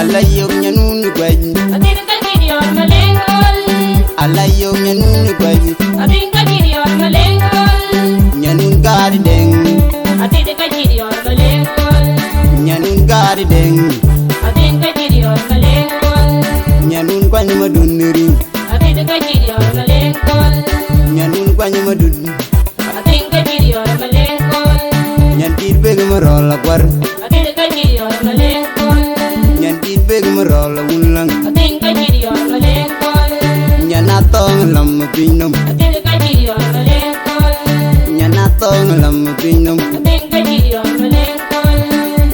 Alayo nyanun gwaj Atin ka gidiyor malengol Alayo nyanun gwaj Atin ka gidiyor malengol Nyanun gari deng Atin ka gidiyor malengol Nyanun gari deng Atin ka gidiyor malengol Nyanun kwany madunri Atin ka gidiyor malengol Nyanun kwany madun Atin ka gidiyor malengol Nyantir beg marola kwar Atin ka gidiyor malengol Nyantir beg marola ulang Atin ka gidiyor malengol Nyanatong lam pinum Atin ka gidiyor malengol Nyanatong lam pinum Atin ka gidiyor malengol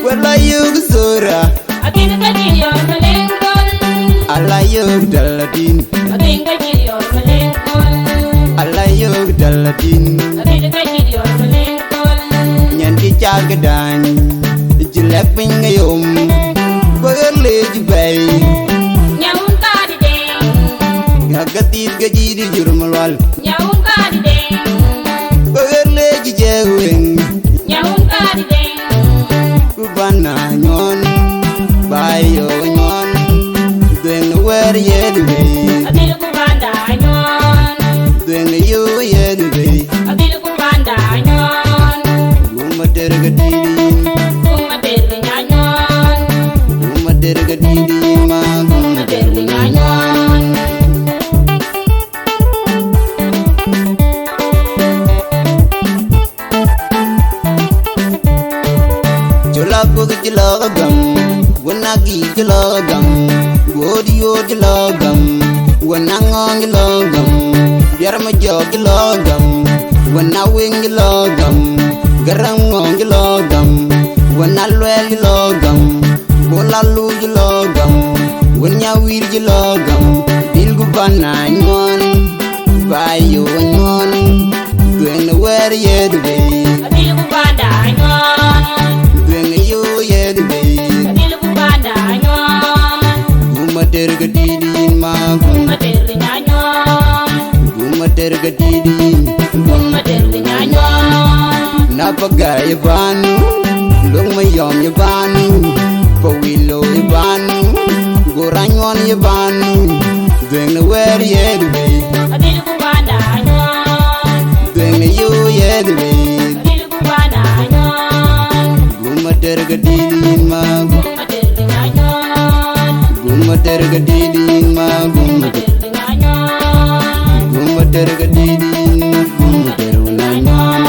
Walayo gsura Atin ka gidiyor malengol Alayo daladin Atin ka gidiyor malengol Alayo daladin Atin ka gidiyor malengol Nyanti chagadan Jilek pingayom Bagerle jibay Nyaun ka di deng Ngagatit gajidi jurmalwal Nyaun ka di deng Bagerle jijeweng Nyaun ka di deng Kubana nyon Bayo nyon Dweng wer yedway Atil ku banda nyon Dweng yu yedway Atil ku banda nyon Gumater gadidi Kumater nyanyon Gumater gadidi ma Kumater nyanyon Jolago jilagam Wanagi jilagam Wodio jilagam Wanangong jilagam Biar majo jilagam Wanawing jilagam Garangong jilagam Wanalwel jilagam Walalu jilagam Wanyawir jilagam Dilgubana nyon Bayo nyon Dweng na wer yedway Atil ku banda nyon Dweng yu yedway Atil ku banda nyon Gumater gadidi ma Kumater nyanyon Gumater gadidi Kumater nyanyon Napagay banu Long mayom yabanu Pawilo yabanu Goranyon yabanu Dweng na wer yedway Atil ku banda nyon Dweng yu yedway Atil ku banda nyon Gumater gadidi ma Kumater nyanyon Gumater gadidi ma Gumater Kumater nyanyon Gumater gadidi Gumater unanyon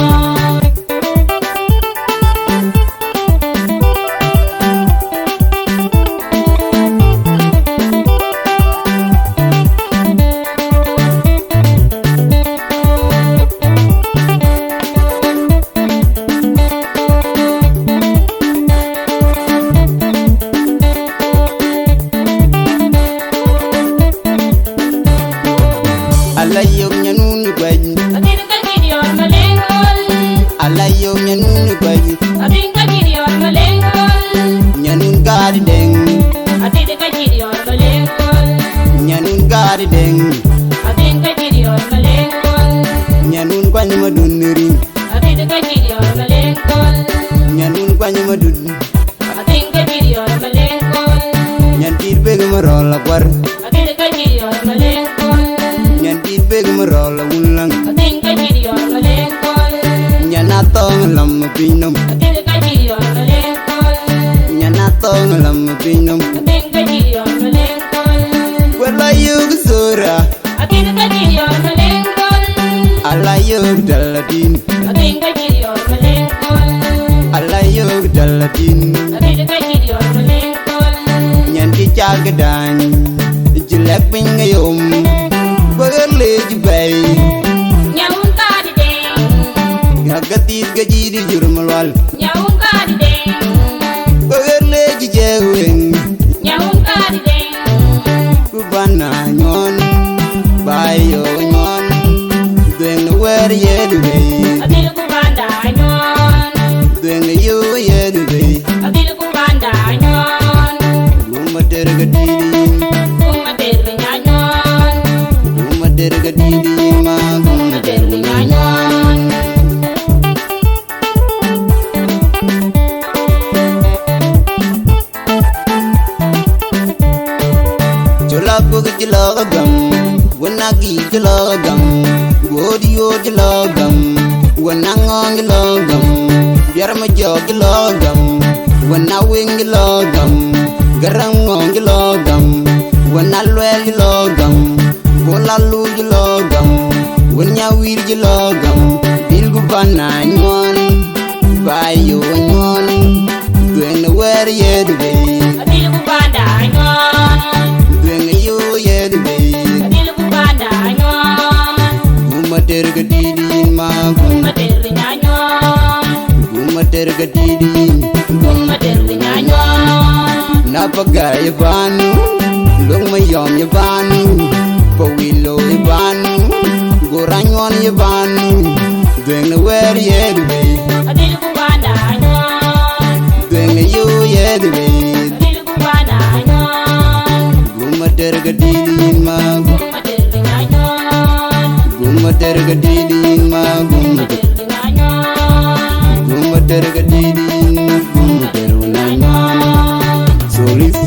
Alayo nyanun gwaj Atin ka gidiyor malengol Alayo nyanun gwaj Atin ka gidiyor malengol Nyanun gari deng Atin ka gidiyor malengol Nyanun gari deng Atin ka gidiyor malengol Nyanun kwany madunri Atin ka gidiyor malengol Nyanun kwany madun Atin ka gidiyor malengol Nyantir beg marola kwar Atin ka gidiyor malengol Nyantir beg marola ulang Atin ka gidiyor malengol Nyanatong lam pinum Atin ka gidiyor malengol Nyanatong lam pinum Atin ka gidiyor malengol Walayo gsura Atin ka gidiyor malengol Alayo daladin Atin ka gidiyor malengol Alayo daladin Atin ka gidiyor malengol Nyanti chagadan Jilek pingayom Bagerle jibay Nyaun ka di deng Ngagatit gajidi jurmalwal Nyaun ka di deng Bagerle jijeweng Nyaun ka di deng Kubana nyon Bayo nyon Dweng na wer yedway Atil ku banda nyon Dweng na yu yedway Atil ku banda nyon jilagam wanagi jilagam godiyo jilagam wanangong jilagam biar ma jog jilagam wanawing jilagam garangong jilagam wanalwel jilagam walalu jilagam wanyawir jilagam bilgu bananyon bayo nyon dwen wer yedbe Adil bubanda nyon. dwen yo yedbe Adil bubanda nyon. gumater gadidin ma Mater nyon. gumater gadidin Mater nyon. napagay banu long mayom yabanu pawilo yabanu goranyon yabanu dwen wer yedbe Adil bubanda nyon. dwen yo yedbe Adil bubanda nyon. gumater gadidin ma Mater nyon. gumater gadidin ma Mater nyon. gumater gadidin gumater unanyon solis